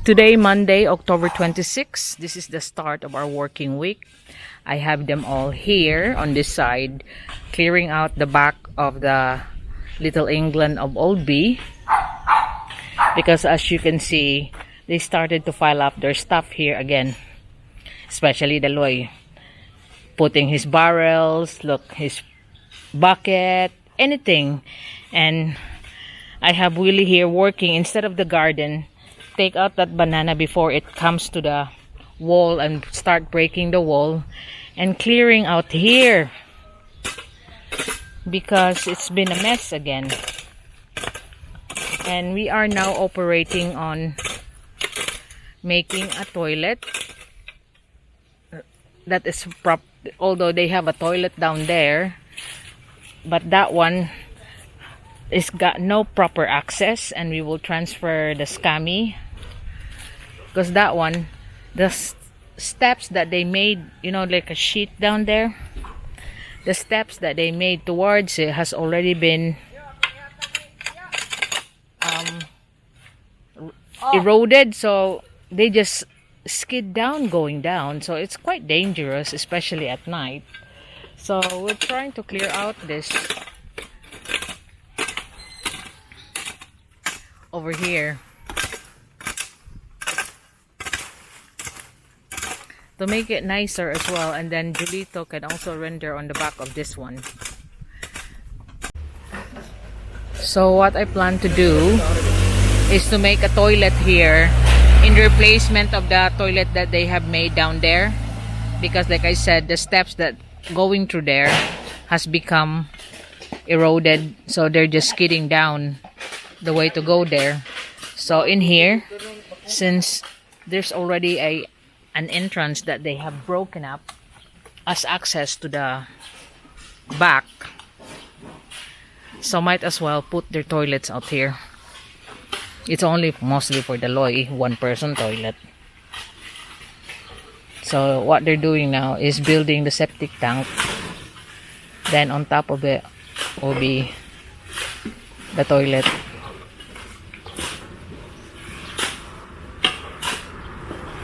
Today, Monday, October 26. This is the start of our working week. I have them all here on this side, clearing out the back of the Little England of Old B. Because as you can see, they started to file up their stuff here again. Especially the Loy. Putting his barrels, look, his bucket, anything. And I have Willie here working instead of the garden. Take out that banana before it comes to the wall and start breaking the wall. And clearing out here. Because it's been a mess again. And we are now operating on making a toilet. That is although they have a toilet down there, but that one is got no proper access, and we will transfer the scammy because that one, the steps that they made, you know, like a sheet down there, the steps that they made towards it has already been eroded, so they just skid down going down, so it's quite dangerous, especially at night. So we're trying to clear out this over here to make it nicer as well, and then Julito can also render on the back of this one. So what I plan to do is to make a toilet here in replacement of the toilet that they have made down there, because like I said, the steps that going through there has become eroded, so they're just skidding down the way to go there. So in here, since there's already an entrance that they have broken up as access to the back, so might as well put their toilets out here. It's only mostly for the Loy, one person toilet. So what they're doing now is building the septic tank. Then on top of it will be the toilet.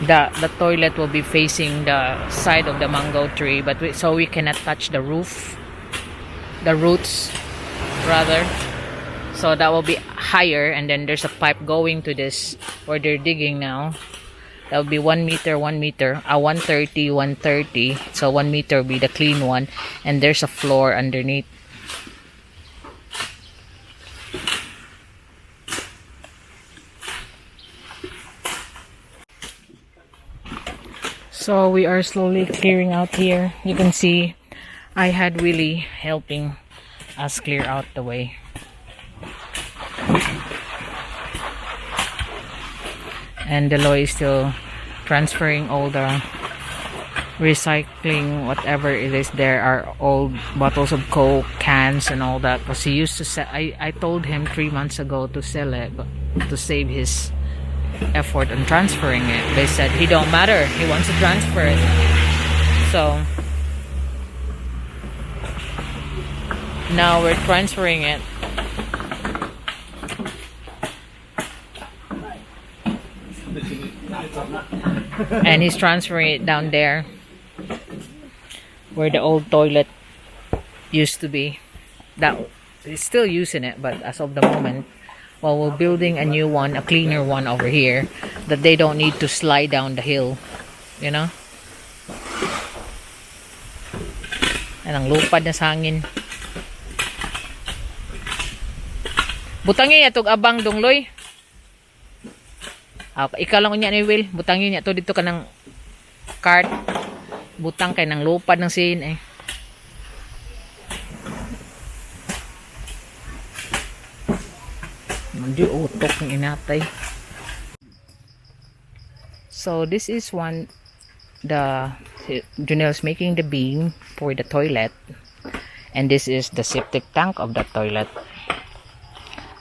The toilet will be facing the side of the mango tree, but so we cannot touch the roof, the roots rather. So that will be higher, and then there's a pipe going to this where they're digging now. That will be 1 meter, 1 meter, 130, 130. So 1 meter will be the clean one, and there's a floor underneath. So we are slowly clearing out here. You can see I had Willie helping us clear out the way. And the Loy is still transferring all the recycling, whatever it is. There are old bottles of Coke, cans, and all that. Because he used to sell. I told him 3 months ago to sell it, but to save his effort on transferring it. They said he don't matter. He wants to transfer it. So now we're transferring it. And he's transferring it down there where the old toilet used to be. That he's still using it, but as of the moment, well, we're building a new one, a cleaner one over here, that they don't need to slide down the hill, you know. And ang lupad na sa hangin. Butangin niya itong abang dong, Loy. Ikaw lang unya ni Will, butangin niya to dito ka ng cart. Butang kay ng lupad ng sin eh. Mandi utok ng inatay. So this is Junel's making the beam for the toilet, and this is the septic tank of the toilet.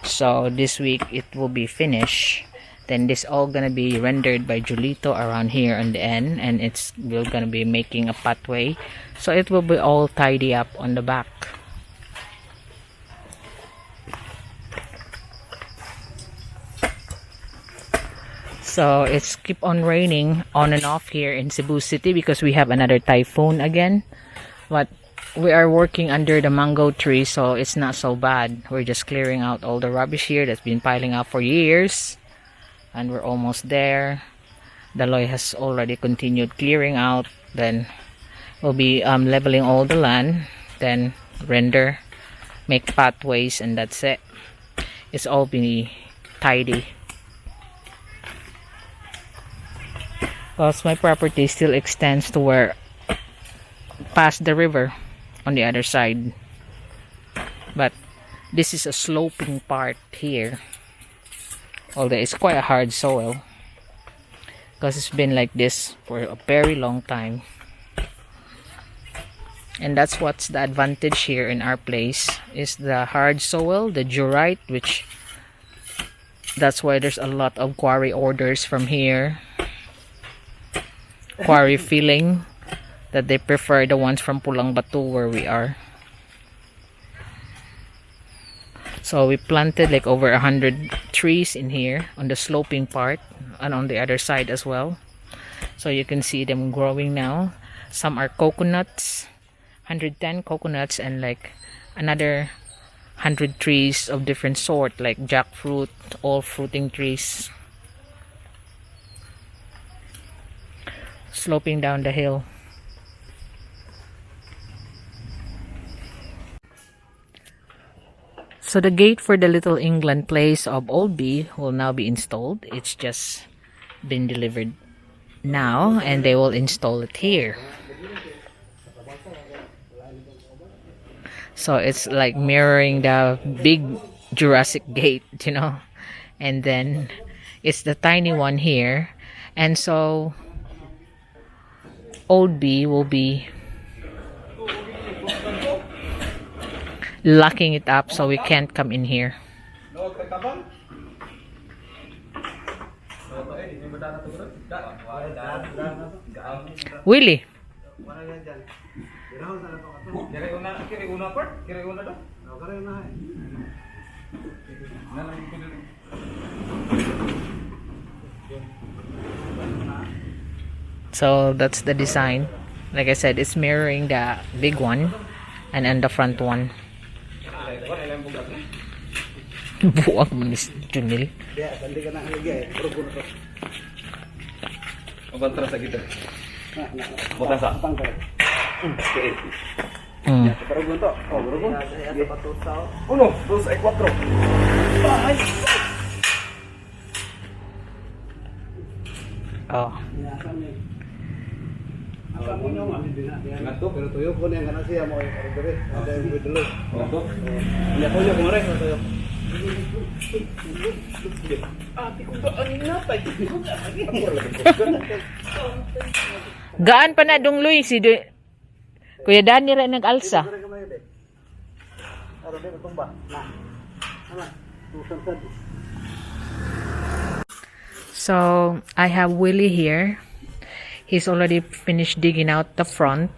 So this week it will be finished. Then this all gonna be rendered by Julito around here on the end, and we're gonna be making a pathway, so it will be all tidy up on the back. So it's keep on raining on and off here in Cebu City because we have another typhoon again. But we are working under the mango tree, so it's not so bad. We're just clearing out all the rubbish here that's been piling up for years. And we're almost there. The Loy has already continued clearing out. Then we'll be leveling all the land. Then render, make pathways, and that's it. It's all be tidy. Because my property still extends to where past the river on the other side. But this is a sloping part here. Although it's quite a hard soil. Because it's been like this for a very long time. And that's what's the advantage here in our place. Is the hard soil, the diorite, which that's why there's a lot of quarry orders from here. Quarry filling, that they prefer the ones from Pulang Batu where we are. So we planted like over 100 trees in here on the sloping part and on the other side as well. So you can see them growing now. Some are coconuts, 110 coconuts, and like another 100 trees of different sort like jackfruit, all fruiting trees. Sloping down the hill. So the gate for the Little England place of Old B will now be installed. It's just been delivered now and they will install it here. So it's like mirroring the big Jurassic gate, you know. And then it's the tiny one here. And so Old B will be locking it up so we can't come in here. Willie. So that's the design. Like I said, it's mirroring the big one and then the front one. Buwag mo ni Junil. Oh. Ngantuk, pero tuyo pun yang kana siya mo dire. Ada yang dulu. Ngantuk. Ya tuyo kemarin tuyo. Ati ko ba ani natay? Gaan pa na dong Luis si Kuya Dani ra nag-alsa. So, I have Willie here. He's already finished digging out the front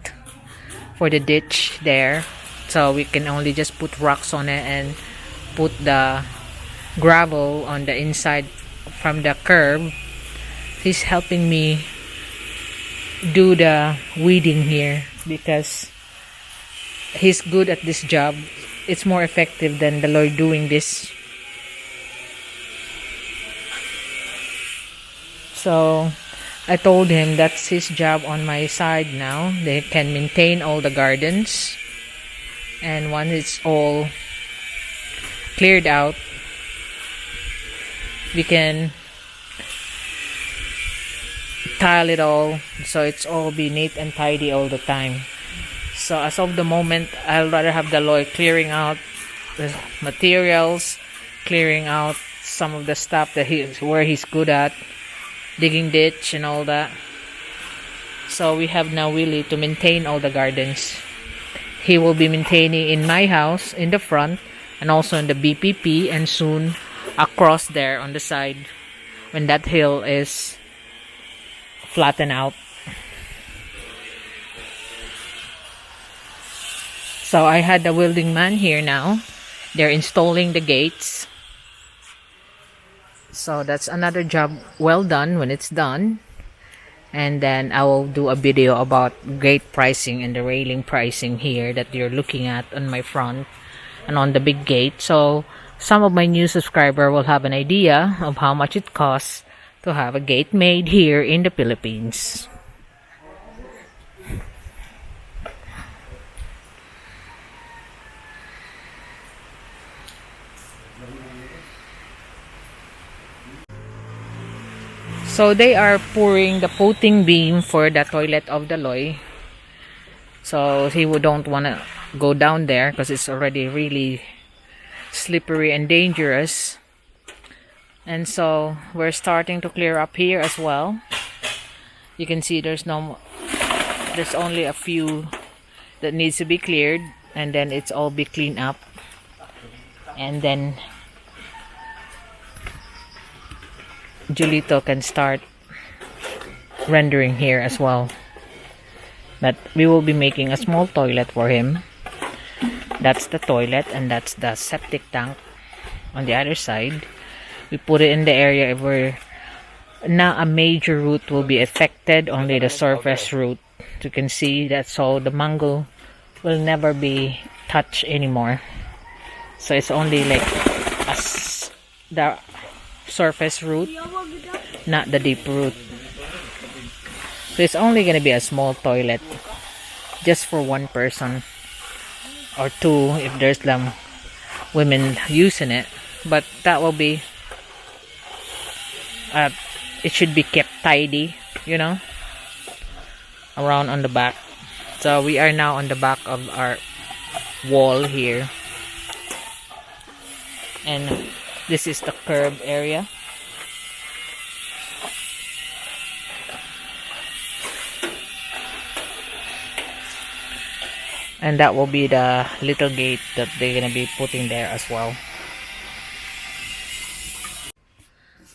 for the ditch there. So we can only just put rocks on it and put the gravel on the inside from the curb. He's helping me do the weeding here because he's good at this job. It's more effective than the Lord doing this. So I told him that's his job on my side now. They can maintain all the gardens. And once it's all cleared out, we can tile it all so it's all be neat and tidy all the time. So as of the moment, I'll rather have the Loy clearing out the materials, clearing out some of the stuff that where he's good at. Digging ditch and all that. So we have now Willie to maintain all the gardens. He will be maintaining in my house in the front and also in the BPP and soon across there on the side when that hill is flattened out. So I had the welding man here now. They're installing the gates. So that's another job well done when it's done. And then I will do a video about gate pricing and the railing pricing here that you're looking at on my front and on the big gate. So some of my new subscriber will have an idea of how much it costs to have a gate made here in the Philippines. So they are pouring the coating beam for the toilet of the Loy. So he don't want to go down there because it's already really slippery and dangerous. And so we're starting to clear up here as well. You can see there's only a few that needs to be cleared, and then it's all be cleaned up. And then Julito can start rendering here as well. But we will be making a small toilet for him. That's the toilet, and that's the septic tank on the other side. We put it in the area where not a major root will be affected, only the surface root. You can see that, so the mango will never be touched anymore. So it's only like the surface root, not the deep root. So it's only gonna be a small toilet just for one person or two if there's women using it, but that will be it should be kept tidy, you know, around on the back. So we are now on the back of our wall here, and this is the curb area. And that will be the little gate that they're gonna be putting there as well.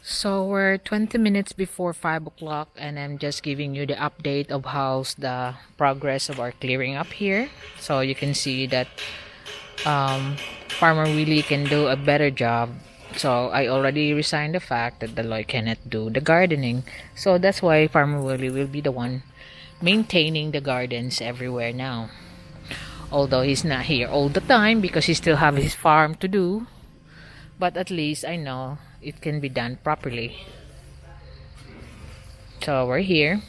So we're 20 minutes before 5 o'clock, and I'm just giving you the update of how's the progress of our clearing up here. So you can see that Farmer Willie can do a better job. So I already resigned the fact that the Loy cannot do the gardening. So that's why Farmer Willie will be the one maintaining the gardens everywhere now. Although he's not here all the time because he still have his farm to do. But at least I know it can be done properly. So we're here.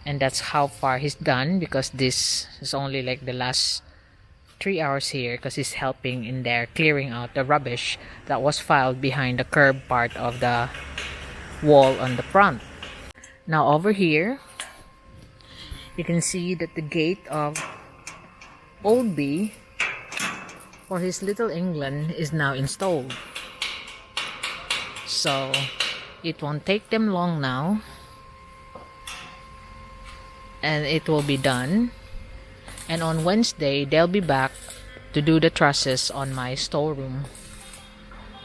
And that's how far he's done, because this is only like the last 3 hours here, because he's helping in there clearing out the rubbish that was filed behind the curb part of the wall on the front. Now over here, you can see that the gate of Old B for his Little England is now installed. So it won't take them long now, and it will be done. And on Wednesday they'll be back to do the trusses on my storeroom.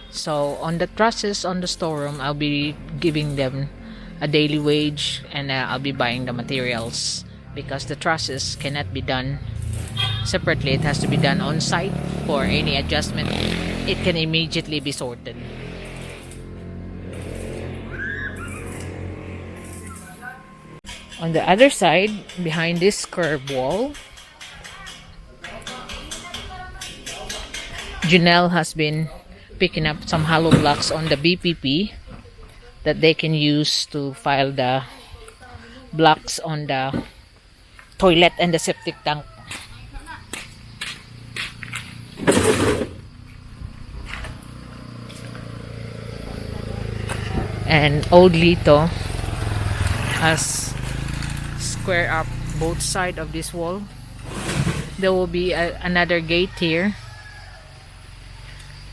So on the trusses on the storeroom, I'll be giving them a daily wage, and I'll be buying the materials, because the trusses cannot be done separately. It has to be done on site. For any adjustment, it can immediately be sorted. On the other side, behind this curb wall, Janelle has been picking up some hollow blocks on the BPP that they can use to file the blocks on the toilet and the septic tank. And Old Lito has square up both sides of this wall. There will be another gate here,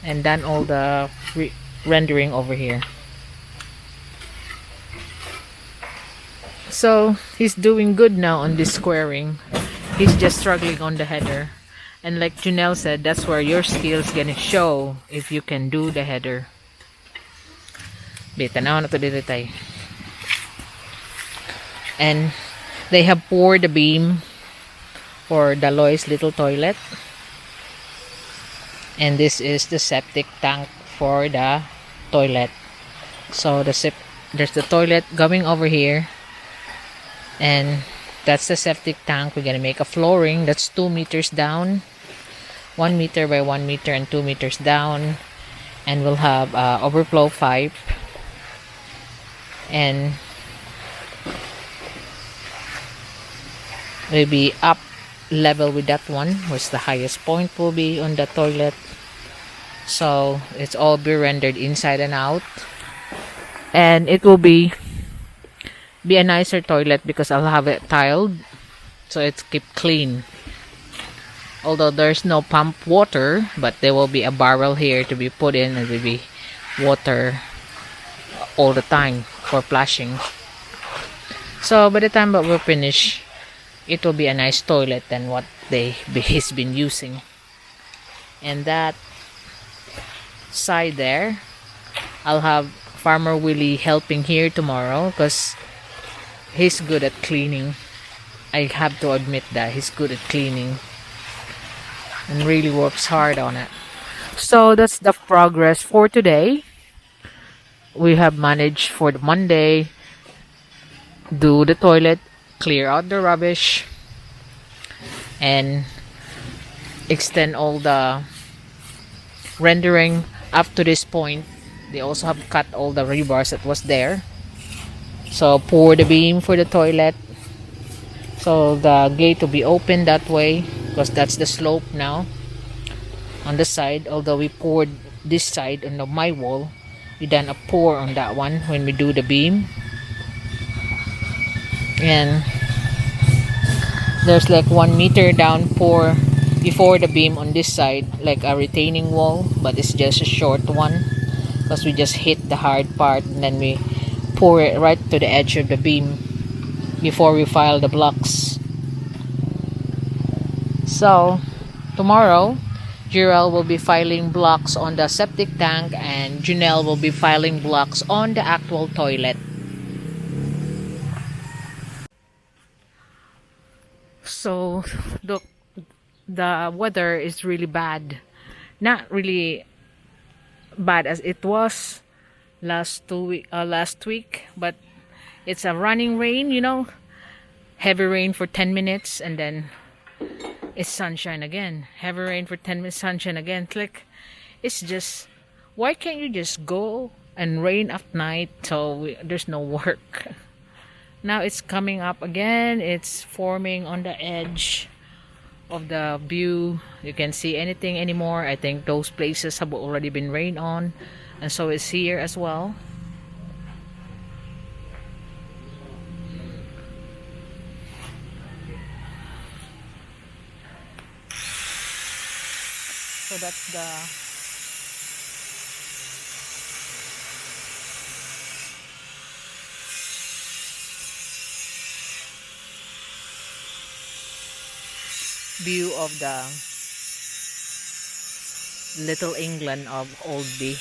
and done all the rendering over here. So he's doing good now on this squaring. He's just struggling on the header, and like Janelle said, that's where your skills gonna show, if you can do the header. Tanaw na to dito tayo. And they have poured the beam for the Loy's little toilet, and this is the septic tank for the toilet. So there's the toilet going over here, and that's the septic tank. We're gonna make a flooring that's 2 meters down, 1 meter by 1 meter, and 2 meters down, and we'll have overflow pipe, and maybe up level with that one, which the highest point will be on the toilet. So it's all be rendered inside and out, and it will be a nicer toilet because I'll have it tiled, so it's keep clean. Although there's no pump water, but there will be a barrel here to be put in, and will be water all the time for flushing. So by the time that we're finished, it will be a nice toilet than what he's been using. And that side there, I'll have Farmer Willie helping here tomorrow because he's good at cleaning. I have to admit that he's good at cleaning and really works hard on it. So that's the progress for today. We have managed for the Monday, do the toilet, clear out the rubbish, and extend all the rendering up to this point. They also have cut all the rebars that was there. So pour the beam for the toilet, so the gate will be open that way because that's the slope now on the side. Although we poured this side on my wall, we done a pour on that one when we do the beam. And there's like 1 meter down pour before the beam on this side, like a retaining wall, but it's just a short one because we just hit the hard part and then we pour it right to the edge of the beam before we file the blocks. So tomorrow Jirel will be filing blocks on the septic tank, and Junelle will be filing blocks on the actual toilet. So look, the weather is really bad. Not really bad as it was last week, but it's a running rain, heavy rain for 10 minutes and then it's sunshine again. Heavy rain for 10 minutes, sunshine again. It's just, why can't you just go and rain at night so there's no work? Now it's coming up again. It's forming on the edge of the view. You can't see anything anymore. I think those places have already been rained on, and so it's here as well. So that's the view of the Little England of Oldby.